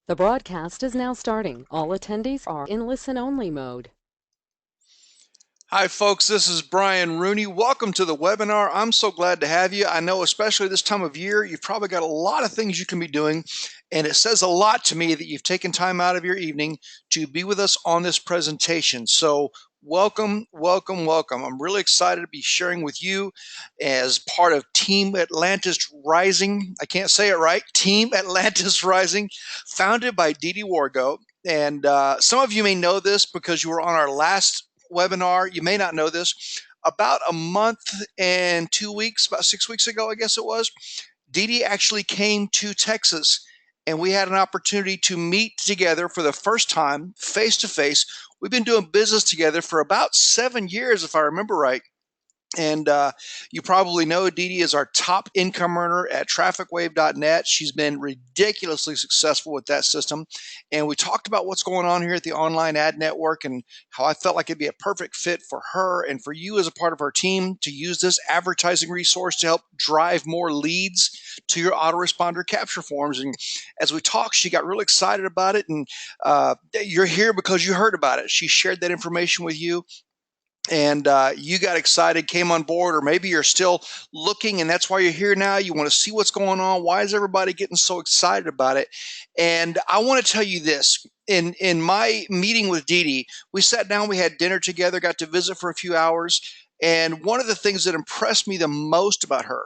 The broadcast is now starting. All attendees are in listen-only mode. Hi, folks. This is Brian Rooney. Welcome to the webinar. I'm so glad to have you. I know, especially this time of year, you've probably got a lot of things you can be doing, and it says a lot to me that you've taken time out of your evening to be with us on this presentation. So welcome, welcome, welcome. I'm really excited to be sharing with you as part of Team Atlantis Rising. I can't say it right. Team Atlantis Rising, founded by Didi Wargo. And some of you may know this because you were on our last webinar. You may not know this. About a month and 2 weeks, about 6 weeks ago, I guess it was, Didi actually came to Texas, and we had an opportunity to meet together for the first time, face to face. We've been doing business together for about 7 years, if I remember right. And you probably know Didi is our top income earner at trafficwave.net. She's been ridiculously successful with that system. And we talked about what's going on here at the online ad network and how I felt like it'd be a perfect fit for her and for you as a part of our team to use this advertising resource to help drive more leads to your autoresponder capture forms. And as we talked, she got really excited about it. And you're here because you heard about it. She shared that information with you, and you got excited, came on board, or maybe you're still looking and that's why you're here now. You want to see what's going on. Why is everybody getting so excited about it? And I want to tell you this. In my meeting with Didi, we sat down, we had dinner together, got to visit for a few hours. And one of the things that impressed me the most about her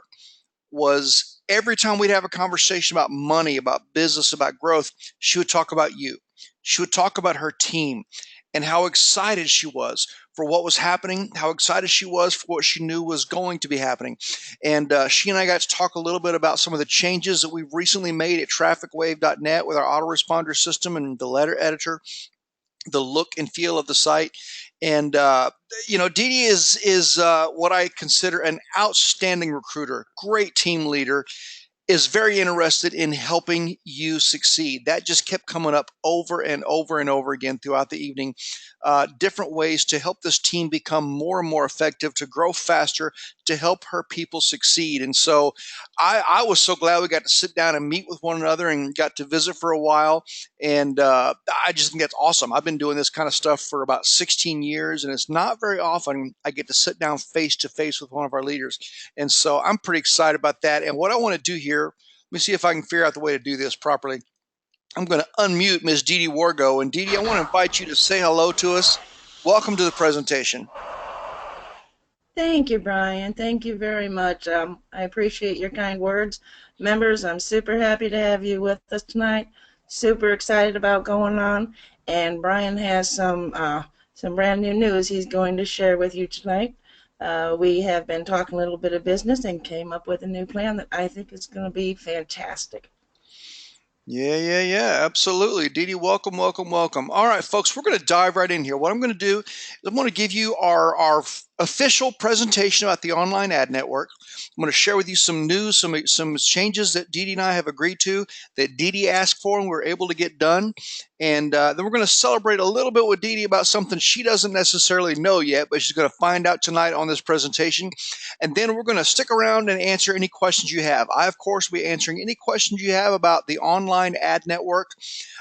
was every time we'd have a conversation about money, about business, about growth, she would talk about you. She would talk about her team and how excited she was for what was happening, how excited she was for what she knew was going to be happening. And she and I got to talk a little bit about some of the changes that we've recently made at trafficwave.net with our autoresponder system and the letter editor, the look and feel of the site. And Didi is what I consider an outstanding recruiter, great team leader, is very interested in helping you succeed. That just kept coming up over and over and over again throughout the evening. Different ways to help this team become more and more effective, to grow faster, to help her people succeed. And so I was so glad we got to sit down and meet with one another and got to visit for a while. And I just think that's awesome. I've been doing this kind of stuff for about 16 years, and it's not very often I get to sit down face to face with one of our leaders. And so I'm pretty excited about that. And what I want to do here, let me see if I can figure out the way to do this properly. I'm going to unmute Ms. Didi Wargo. And Didi, I want to invite you to say hello to us. Welcome to the presentation. Thank you, Brian. Thank you very much. I appreciate your kind words. Members, I'm super happy to have you with us tonight. Super excited about going on. And Brian has some brand new news he's going to share with you tonight. We have been talking a little bit of business and came up with a new plan that I think is going to be fantastic. Yeah, absolutely. Didi, welcome, welcome, welcome. All right, folks, we're going to dive right in here. What I'm going to do is I'm going to give you our official presentation about the online ad network. I'm going to share with you some news, some changes that Didi and I have agreed to, that Didi asked for and we're able to get done. And then we're going to celebrate a little bit with Didi about something she doesn't necessarily know yet, but she's going to find out tonight on this presentation. And then we're going to stick around and answer any questions you have. I, of course, will be answering any questions you have about the online ad network,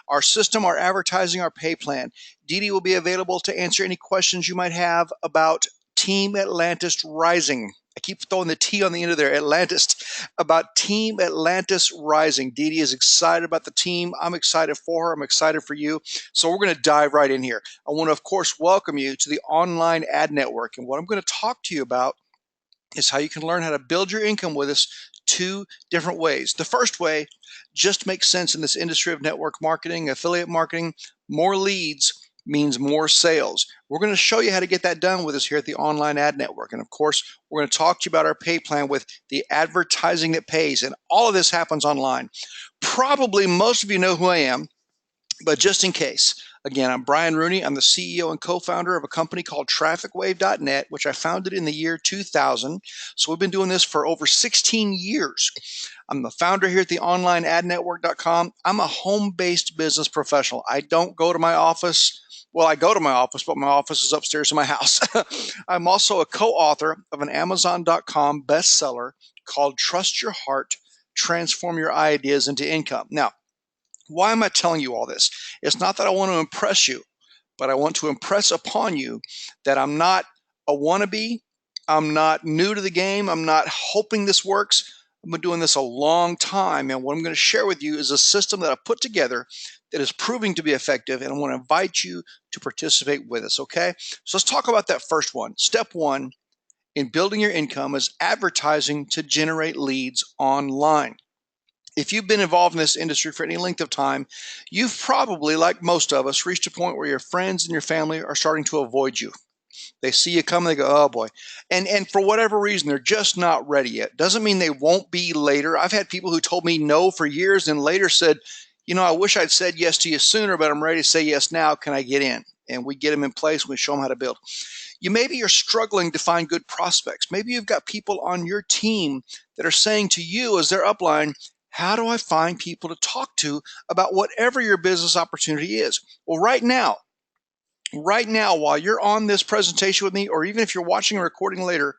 our system, our advertising, our pay plan. Didi will be available to answer any questions you might have about Team Atlantis Rising. I keep throwing the T on the end of there, Atlantis, about Team Atlantis Rising. Didi is excited about the team. I'm excited for her. I'm excited for you. So we're going to dive right in here. I want to, of course, welcome you to the online ad network. And what I'm going to talk to you about is how you can learn how to build your income with us two different ways. The first way just makes sense in this industry of network marketing, affiliate marketing. More leads means more sales. We're going to show you how to get that done with us here at the Online Ad Network. And of course, we're going to talk to you about our pay plan with the advertising that pays. And all of this happens online. Probably most of you know who I am, but just in case, again, I'm Brian Rooney. I'm the CEO and co-founder of a company called trafficwave.net, which I founded in the year 2000. So we've been doing this for over 16 years. I'm the founder here at the onlineadnetwork.com. I'm a home-based business professional. I don't go to my office. Well, I go to my office, but my office is upstairs in my house. I'm also a co-author of an Amazon.com bestseller called Trust Your Heart, Transform Your Ideas into Income. Now, Why am I telling you all this? It's not that I want to impress you, but I want to impress upon you that I'm not a wannabe. I'm not new to the game. I'm not hoping this works. I've been doing this a long time, and what I'm going to share with you is a system that I put together that is proving to be effective, and I want to invite you to participate with us, okay? So let's talk about that first one. Step one in building your income is advertising to generate leads online. If you've been involved in this industry for any length of time, you've probably, like most of us, reached a point where your friends and your family are starting to avoid you. They see you come, they go, oh boy. And for whatever reason, they're just not ready yet. Doesn't mean they won't be later. I've had people who told me no for years and later said, you know, I wish I'd said yes to you sooner, but I'm ready to say yes now. Can I get in? And we get them in place. We show them how to build. Maybe you're struggling to find good prospects. Maybe you've got people on your team that are saying to you as their upline, how do I find people to talk to about whatever your business opportunity is? Well, right now, while you're on this presentation with me, or even if you're watching a recording later,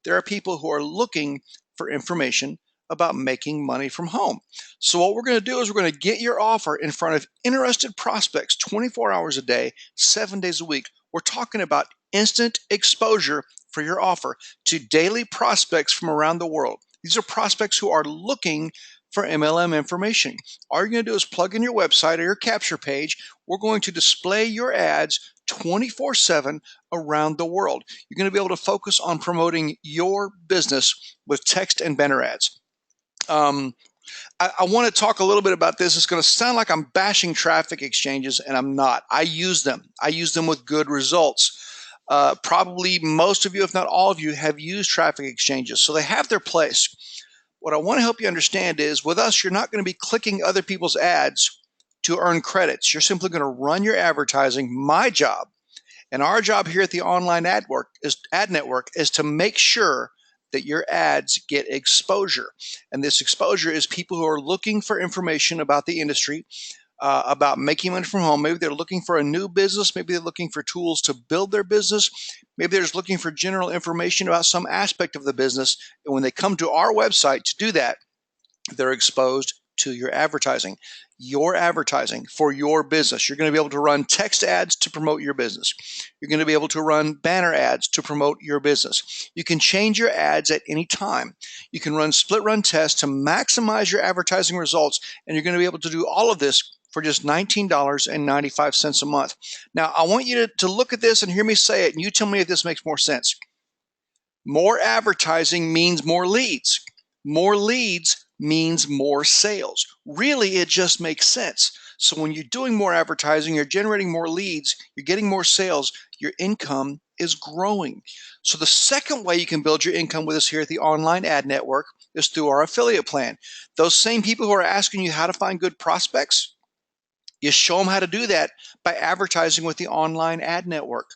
there are people who are looking for information about making money from home. So what we're going to do is we're going to get your offer in front of interested prospects 24 hours a day, 7 days a week. We're talking about instant exposure for your offer to daily prospects from around the world. These are prospects who are looking for MLM information. All you're going to do is plug in your website or your capture page. We're going to display your ads 24/7 around the world. You're going to be able to focus on promoting your business with text and banner ads. I want to talk a little bit about this. It's going to sound like I'm bashing traffic exchanges, and I'm not. I use them. I use them with good results. Probably most of you, if not all of you, have used traffic exchanges, so they have their place. What I want to help you understand is with us, you're not going to be clicking other people's ads to earn credits. You're simply going to run your advertising. My job and our job here at the Online Ad Network is to make sure that your ads get exposure. And this exposure is people who are looking for information about the industry, about making money from home. Maybe they're looking for a new business. Maybe they're looking for tools to build their business. Maybe they're just looking for general information about some aspect of the business. And when they come to our website to do that, they're exposed to your advertising for your business. You're going to be able to run text ads to promote your business. You're going to be able to run banner ads to promote your business. You can change your ads at any time. You can run split run tests to maximize your advertising results. And you're going to be able to do all of this for just $19.95 a month. Now, I want you to look at this and hear me say it, and you tell me if this makes more sense. More advertising means more leads. More leads means more sales. Really, it just makes sense. So when you're doing more advertising, you're generating more leads, you're getting more sales, your income is growing. So the second way you can build your income with us here at the Online Ad Network is through our affiliate plan. Those same people who are asking you how to find good prospects, you show them how to do that by advertising with the Online Ad Network.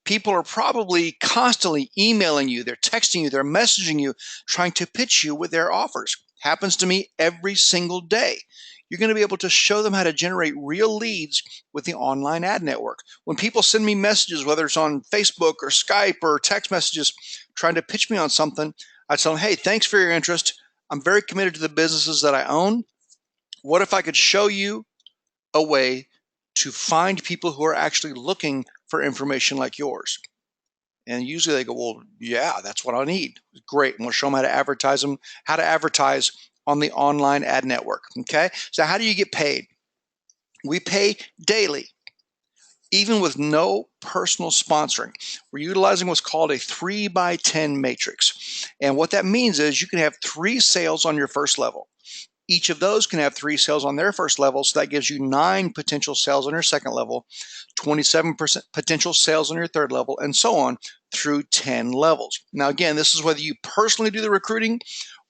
People are probably constantly emailing you, they're texting you, they're messaging you, trying to pitch you with their offers. Happens to me every single day. You're going to be able to show them how to generate real leads with the Online Ad Network. When people send me messages, whether it's on Facebook or Skype or text messages, trying to pitch me on something, I tell them, hey, thanks for your interest. I'm very committed to the businesses that I own. What if I could show you a way to find people who are actually looking for information like yours? And usually they go, well, yeah, that's what I need. Great. And we'll show them how to advertise on the Online Ad Network. Okay. So how do you get paid? We pay daily, even with no personal sponsoring. We're utilizing what's called a 3x10 matrix. And what that means is you can have 3 sales on your first level. Each of those can have 3 sales on their first level, so that gives you 9 potential sales on your second level, 27% potential sales on your third level, and so on through 10 levels. Now, again, this is whether you personally do the recruiting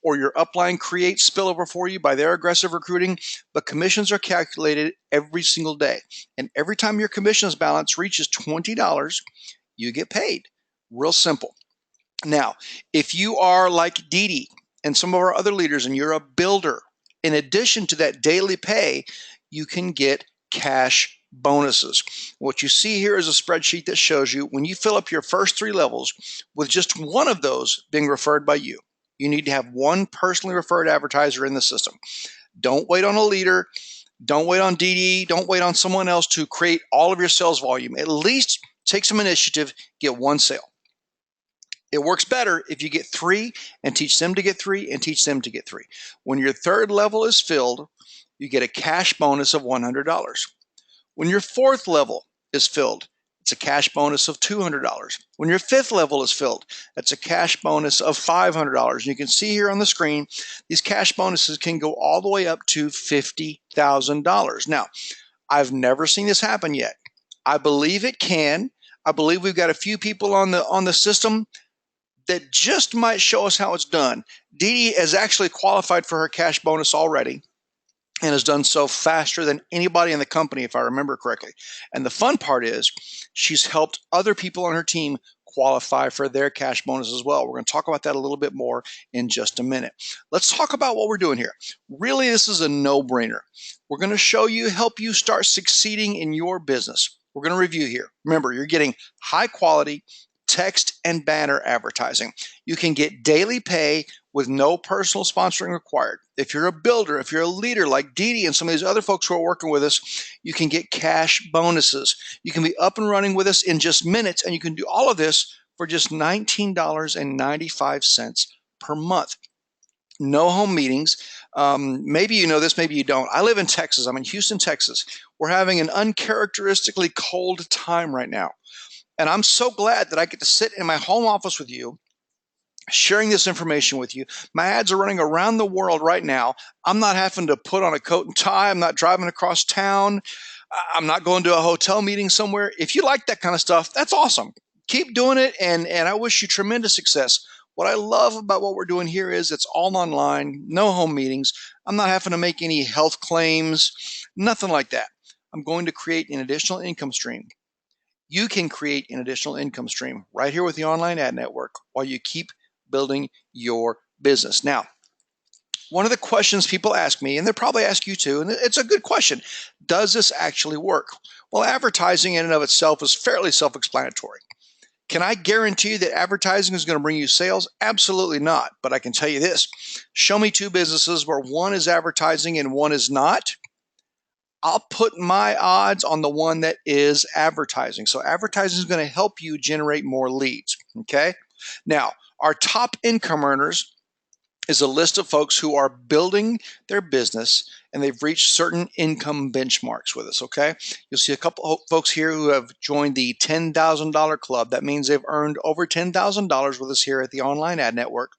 or your upline creates spillover for you by their aggressive recruiting, but commissions are calculated every single day. And every time your commissions balance reaches $20, you get paid. Real simple. Now, if you are like Didi and some of our other leaders and you're a builder, in addition to that daily pay, you can get cash bonuses. What you see here is a spreadsheet that shows you when you fill up your first 3 levels with just one of those being referred by you. You need to have one personally referred advertiser in the system. Don't wait on a leader. Don't wait on Didi. Don't wait on someone else to create all of your sales volume. At least take some initiative, get one sale. It works better if you get 3 and teach them to get 3 and teach them to get 3. When your third level is filled, you get a cash bonus of $100. When your fourth level is filled, it's a cash bonus of $200. When your fifth level is filled, that's a cash bonus of $500. You can see here on the screen, these cash bonuses can go all the way up to $50,000. Now, I've never seen this happen yet. I believe it can. I believe we've got a few people on the system that just might show us how it's done. Didi has actually qualified for her cash bonus already and has done so faster than anybody in the company, if I remember correctly. And the fun part is she's helped other people on her team qualify for their cash bonus as well. We're going to talk about that a little bit more in just a minute. Let's talk about what we're doing here. Really, this is a no-brainer. We're going to show you, help you start succeeding in your business. We're going to review here. Remember, you're getting high quality text and banner advertising. You can get daily pay with no personal sponsoring required. If you're a builder, if you're a leader like Didi and some of these other folks who are working with us, you can get cash bonuses. You can be up and running with us in just minutes, and you can do all of this for just $19.95 per month. No home meetings. Maybe you know this, maybe you don't. I live in Texas. I'm in Houston, Texas. We're having an uncharacteristically cold time right now. And I'm so glad that I get to sit in my home office with you, sharing this information with you. My ads are running around the world right now. I'm not having to put on a coat and tie. I'm not driving across town. I'm not going to a hotel meeting somewhere. If you like that kind of stuff, that's awesome. Keep doing it, and I wish you tremendous success. What I love about what we're doing here is it's all online, no home meetings. I'm not having to make any health claims, nothing like that. I'm going to create an additional income stream. You can create an additional income stream right here with the Online Ad Network while you keep building your business. Now, one of the questions people ask me, and they'll probably ask you too, and it's a good question, does this actually work? Well, advertising in and of itself is fairly self-explanatory. Can I guarantee that advertising is going to bring you sales? Absolutely not. But I can tell you this, show me 2 businesses where one is advertising and one is not. I'll put my odds on the one that is advertising. So advertising is going to help you generate more leads, okay? Now, our top income earners is a list of folks who are building their business and they've reached certain income benchmarks with us, okay? You'll see a couple of folks here who have joined the $10,000 club. That means they've earned over $10,000 with us here at the Online Ad Network.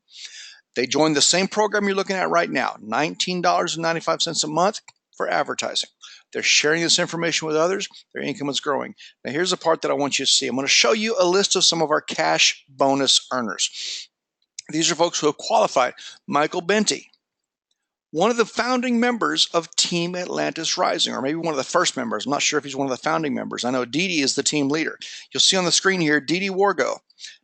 They joined the same program you're looking at right now, $19.95 a month for advertising. They're sharing this information with others. Their income is growing. Now, here's the part that I want you to see. I'm going to show you a list of some of our cash bonus earners. These are folks who have qualified. Michael Benty, one of the founding members of Team Atlantis Rising, or maybe one of the first members. I'm not sure if he's one of the founding members. I know Didi is the team leader. You'll see on the screen here, Didi Wargo.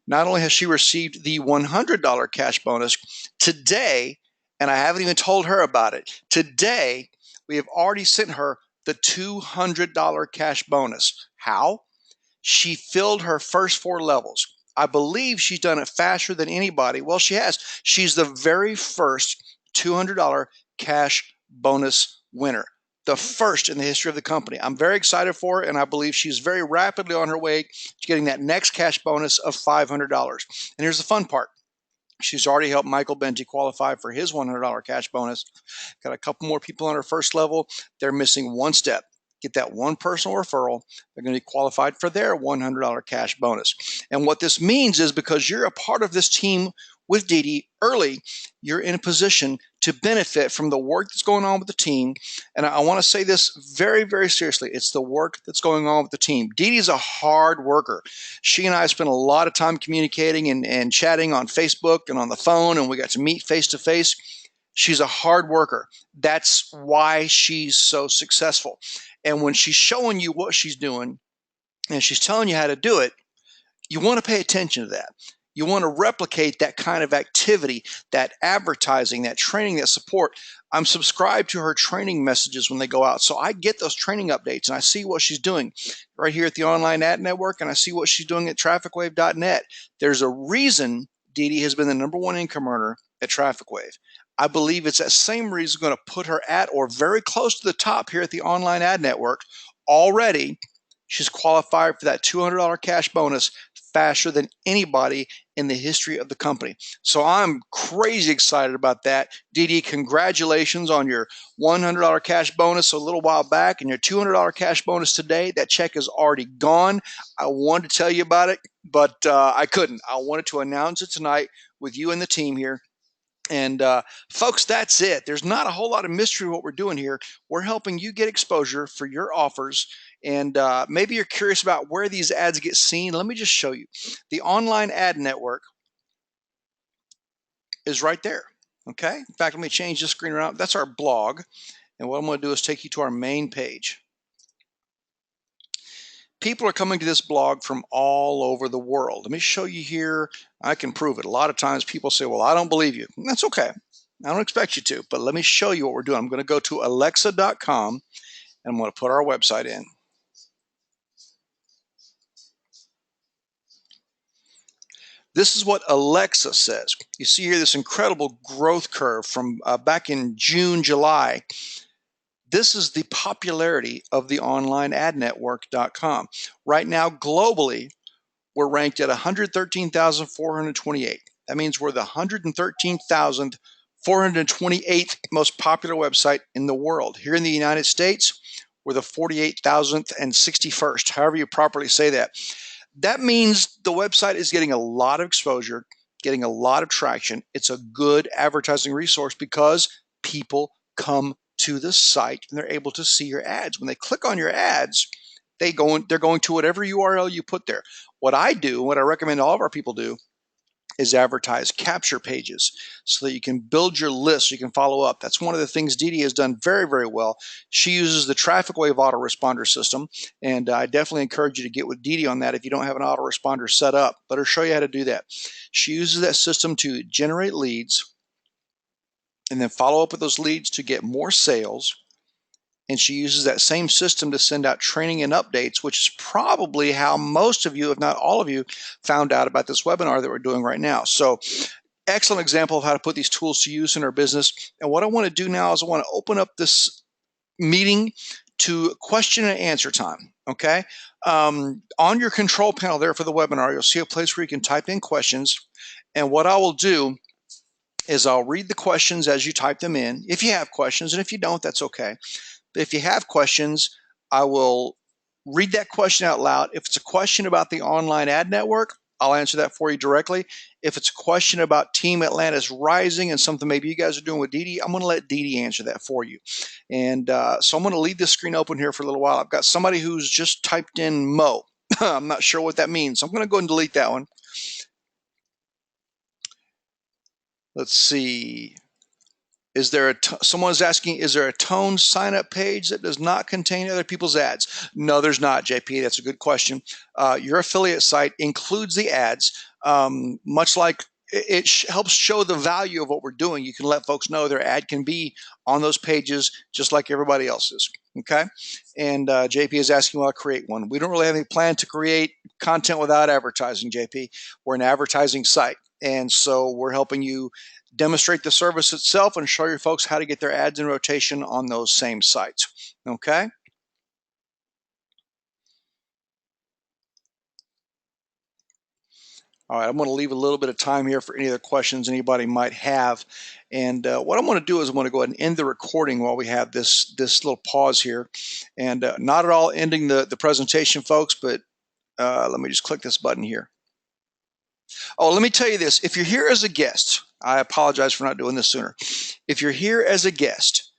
Not only has she received the $100 cash bonus today, and I haven't even told her about it. Today, we have already sent her the $200 cash bonus. How? She filled her first 4 levels. I believe she's done it faster than anybody. Well, she has. She's the very first $200 cash bonus winner, the first in the history of the company. I'm very excited for her, and I believe she's very rapidly on her way to getting that next cash bonus of $500. And here's the fun part. She's already helped Michael Benji qualify for his $100 cash bonus. Got a couple more people on her first level. They're missing one step. Get that one personal referral. They're going to be qualified for their $100 cash bonus. And what this means is because you're a part of this team with Didi early, you're in a position to benefit from the work that's going on with the team. And I want to say this very, very seriously. It's the work that's going on with the team. Didi's a hard worker. She and I spent a lot of time communicating and chatting on Facebook and on the phone, and we got to meet face to face. She's a hard worker. That's why she's so successful. And when she's showing you what she's doing and she's telling you how to do it, you want to pay attention to that. You want to replicate that kind of activity, that advertising, that training, that support. I'm subscribed to her training messages when they go out. So I get those training updates and I see what she's doing right here at the Online Ad Network, and I see what she's doing at trafficwave.net. There's a reason Didi has been the #1 income earner at TrafficWave. I believe it's that same reason going to put her at or very close to the top here at the Online Ad Network. Already, she's qualified for that $200 cash bonus faster than anybody in the history of the company. So I'm crazy excited about that. Didi, congratulations on your $100 cash bonus a little while back and your $200 cash bonus today. That check is already gone. I wanted to tell you about it, but I couldn't. I wanted to announce it tonight with you and the team here. And folks, that's it. There's not a whole lot of mystery what we're doing here. We're helping you get exposure for your offers. And maybe you're curious about where these ads get seen. Let me just show you. The Online Ad Network is right there. Okay. In fact, let me change this screen around. That's our blog. And what I'm going to do is take you to our main page. People are coming to this blog from all over the world. Let me show you here. I can prove it. A lot of times people say, well, I don't believe you. And that's okay. I don't expect you to, but let me show you what we're doing. I'm going to go to alexa.com and I'm going to put our website in. This is what Alexa says. You see here this incredible growth curve from back in June, July. This is the popularity of the onlineadnetwork.com. Right now, globally, we're ranked at 113,428. That means we're the 113,428th most popular website in the world. Here in the United States, we're the 48,061st, however you properly say that. That means the website is getting a lot of exposure, getting a lot of traction. It's a good advertising resource because people come to the site and they're able to see your ads. When they click on your ads, they're going to whatever URL you put there. What I do, what I recommend all of our people do, is advertise capture pages so that you can build your list so you can follow up. That's one of the things Didi has done very, very well. She uses the traffic wave autoresponder system, and I definitely encourage you to get with Didi on that if you don't have an autoresponder set up. Let her show you how to do that. She uses that system to generate leads and then follow up with those leads to get more sales. And she uses that same system to send out training and updates, which is probably how most of you, if not all of you, found out about this webinar that we're doing right now. So excellent example of how to put these tools to use in our business. And what I want to do now is I want to open up this meeting to question and answer time. Okay. On your control panel there for the webinar, you'll see a place where you can type in questions. And what I will do is I'll read the questions as you type them in. If you have questions, and if you don't, that's okay. But if you have questions, I will read that question out loud. If it's a question about the online ad network, I'll answer that for you directly. If it's a question about Team Atlantis Rising and something maybe you guys are doing with Didi, I'm going to let Didi answer that for you. And so I'm going to leave this screen open here for a little while. I've got somebody who's just typed in Mo. I'm not sure what that means. So I'm going to go and delete that one. Let's see. Is there someone's asking, is there a TOAN sign-up page that does not contain other people's ads? No, there's not, JP. That's a good question. Your affiliate site includes the ads, much like it helps show the value of what we're doing. You can let folks know their ad can be on those pages just like everybody else's. Okay? And JP is asking, will I create one? We don't really have any plan to create content without advertising, JP. We're an advertising site. And so we're helping you demonstrate the service itself and show your folks how to get their ads in rotation on those same sites. Okay? All right, I'm going to leave a little bit of time here for any other questions anybody might have. And what I'm going to do is I'm going to go ahead and end the recording while we have this little pause here. And not at all ending the presentation, folks, but let me just click this button here. Oh, let me tell you this. If you're here as a guest, I apologize for not doing this sooner. If you're here as a guest,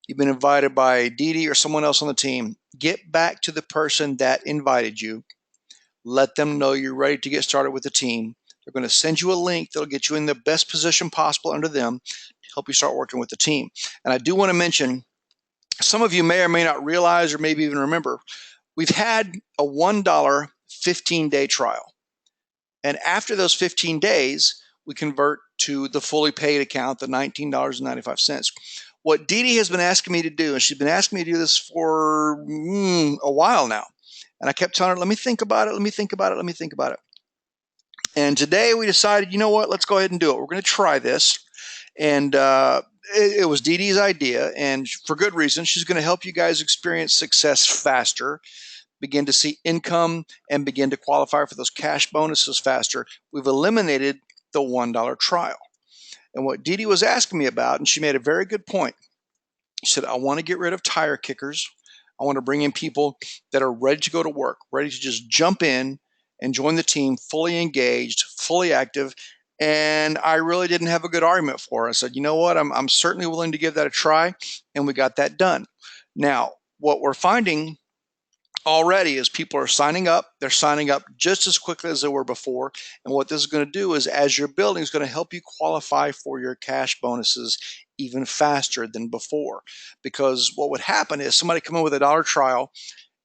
you've been invited by Didi or someone else on the team, get back to the person that invited you. Let them know you're ready to get started with the team. They're going to send you a link that'll get you in the best position possible under them to help you start working with the team. And I do want to mention, some of you may or may not realize or maybe even remember, we've had a $1 15-day trial. And after those 15 days, we convert to the fully paid account, the $19.95. What Didi has been asking me to do, and she's been asking me to do this for a while now. And I kept telling her, let me think about it, let me think about it, let me think about it. And today we decided, you know what, let's go ahead and do it. We're going to try this. And it was Didi's idea, and for good reason. She's going to help you guys experience success faster, begin to see income, and begin to qualify for those cash bonuses faster. We've eliminated the $1 trial. And what Didi was asking me about, and she made a very good point. She said, I want to get rid of tire kickers. I want to bring in people that are ready to go to work, ready to just jump in and join the team, fully engaged, fully active. And I really didn't have a good argument for her. I said, you know what? I'm certainly willing to give that a try. And we got that done. Now, what we're finding already is people are signing up. They're signing up just as quickly as they were before. And what this is going to do is, as you're building, is going to help you qualify for your cash bonuses even faster than before. Because what would happen is somebody come in with a $1 trial,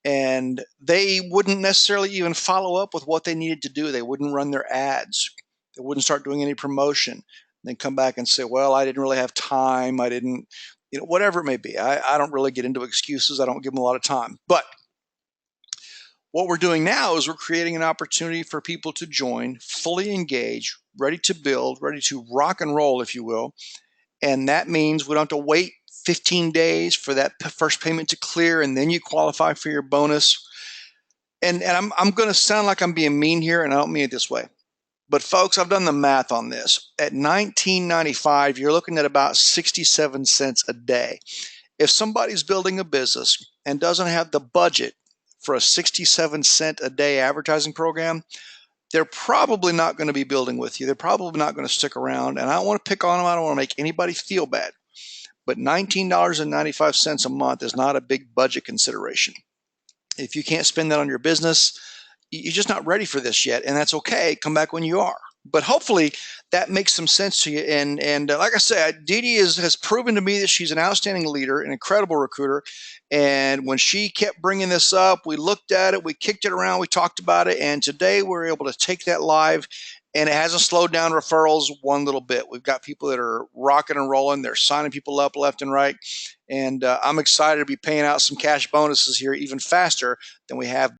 and they wouldn't necessarily even follow up with what they needed to do. They wouldn't run their ads. They wouldn't start doing any promotion. Then come back and say, well, I didn't really have time. I didn't, whatever it may be. I don't really get into excuses. I don't give them a lot of time. But what we're doing now is we're creating an opportunity for people to join, fully engage, ready to build, ready to rock and roll, if you will. And that means we don't have to wait 15 days for that first payment to clear, and then you qualify for your bonus. And I'm going to sound like I'm being mean here, and I don't mean it this way. But folks, I've done the math on this. At $19.95, you're looking at about 67 cents a day. If somebody's building a business and doesn't have the budget for a 67 cent a day advertising program, they're probably not going to be building with you. They're probably not going to stick around. And I don't want to pick on them. I don't want to make anybody feel bad. But $19.95 a month is not a big budget consideration. If you can't spend that on your business, you're just not ready for this yet. And that's okay. Come back when you are. But hopefully that makes some sense to you. And like I said, Didi has proven to me that she's an outstanding leader, an incredible recruiter. And when she kept bringing this up, we looked at it, we kicked it around, we talked about it. And today we're able to take that live, and it hasn't slowed down referrals one little bit. We've got people that are rocking and rolling. They're signing people up left and right. And I'm excited to be paying out some cash bonuses here even faster than we have